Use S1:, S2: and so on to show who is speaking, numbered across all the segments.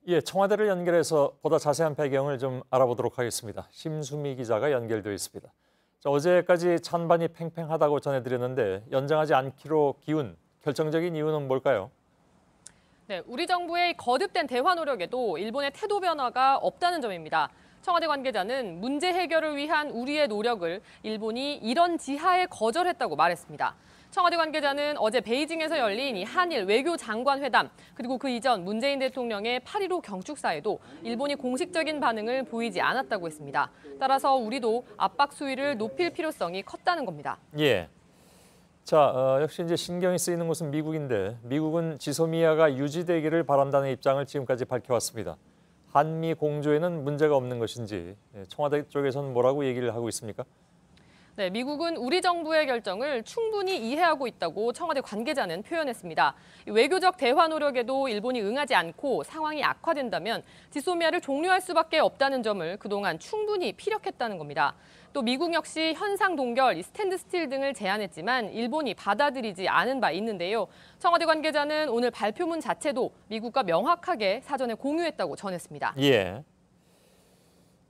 S1: 예, 청와대를 연결해서 보다 자세한 배경을 좀 알아보도록 하겠습니다. 심수미 기자가 연결되어 있습니다. 자, 어제까지 찬반이 팽팽하다고 전해드렸는데 연장하지 않기로 기운, 결정적인 이유는 뭘까요?
S2: 네, 우리 정부의 거듭된 대화 노력에도 일본의 태도 변화가 없다는 점입니다. 청와대 관계자는 문제 해결을 위한 우리의 노력을 일본이 이런 지하에 거절했다고 말했습니다. 청와대 관계자는 어제 베이징에서 열린 이 한일 외교장관 회담, 그리고 그 이전 문재인 대통령의 8.15 경축사에도 일본이 공식적인 반응을 보이지 않았다고 했습니다. 따라서 우리도 압박 수위를 높일 필요성이 컸다는 겁니다.
S1: 예. 자, 역시 이제 신경이 쓰이는 곳은 미국인데 미국은 지소미아가 유지되기를 바란다는 입장을 지금까지 밝혀왔습니다. 한미 공조에는 문제가 없는 것인지 청와대 쪽에서는 뭐라고 얘기를 하고 있습니까?
S2: 네, 미국은 우리 정부의 결정을 충분히 이해하고 있다고 청와대 관계자는 표현했습니다. 외교적 대화 노력에도 일본이 응하지 않고 상황이 악화된다면 지소미아를 종료할 수밖에 없다는 점을 그동안 충분히 피력했다는 겁니다. 또 미국 역시 현상 동결, 스탠드 스틸 등을 제안했지만 일본이 받아들이지 않은 바 있는데요. 청와대 관계자는 오늘 발표문 자체도 미국과 명확하게 사전에 공유했다고 전했습니다.
S1: 예.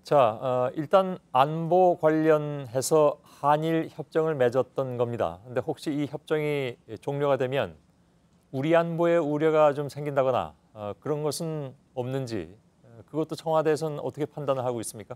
S1: 자, 일단 안보 관련해서 한일 협정을 맺었던 겁니다. 근데 혹시 이 협정이 종료가 되면 우리 안보에 우려가 좀 생긴다거나 그런 것은 없는지 그것도 청와대에서는 어떻게 판단을 하고 있습니까?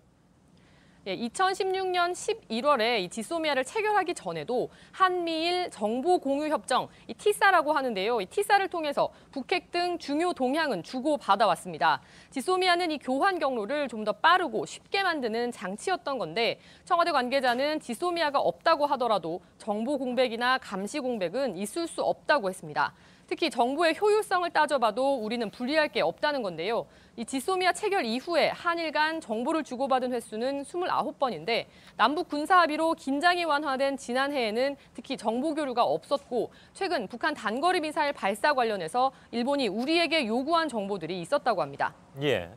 S2: 예, 2016년 11월에 이 지소미아를 체결하기 전에도 한미일 정보 공유 협정, 이 티사라고 하는데요. 이 티사를 통해서 북핵 등 중요 동향은 주고 받아왔습니다. 지소미아는 이 교환 경로를 좀 더 빠르고 쉽게 만드는 장치였던 건데 청와대 관계자는 지소미아가 없다고 하더라도 정보 공백이나 감시 공백은 있을 수 없다고 했습니다. 특히 정보의 효율성을 따져봐도 우리는 불리할 게 없다는 건데요. 이 지소미아 체결 이후에 한일 간 정보를 주고받은 횟수는 29번인데 남북 군사 합의로 긴장이 완화된 지난해에는 특히 정보 교류가 없었고 최근 북한 단거리 미사일 발사 관련해서 일본이 우리에게 요구한 정보들이 있었다고 합니다.
S1: 예.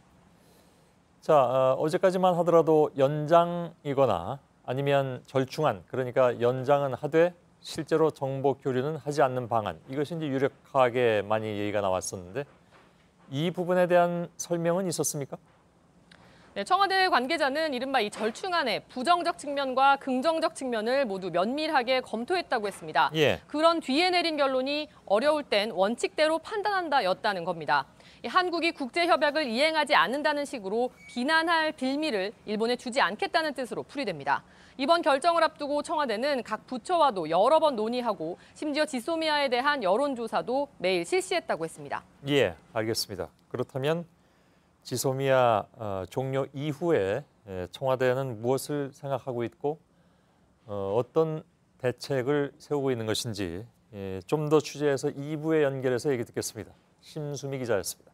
S1: 자, 어제까지만 하더라도 연장이거나 아니면 절충안, 그러니까 연장은 하되 실제로 정보 교류는 하지 않는 방안, 이것이 이제 유력하게 많이 얘기가 나왔었는데 이 부분에 대한 설명은 있었습니까?
S2: 네, 청와대 관계자는 이른바 이 절충안의 부정적 측면과 긍정적 측면을 모두 면밀하게 검토했다고 했습니다.
S1: 예.
S2: 그런 뒤에 내린 결론이 어려울 땐 원칙대로 판단한다였다는 겁니다. 한국이 국제협약을 이행하지 않는다는 식으로 비난할 빌미를 일본에 주지 않겠다는 뜻으로 풀이됩니다. 이번 결정을 앞두고 청와대는 각 부처와도 여러 번 논의하고 심지어 지소미아에 대한 여론조사도 매일 실시했다고 했습니다.
S1: 예, 알겠습니다. 그렇다면 지소미아 종료 이후에 청와대는 무엇을 생각하고 있고 어떤 대책을 세우고 있는 것인지 좀 더 취재해서 2부에 연결해서 얘기 듣겠습니다. 심수미 기자였습니다.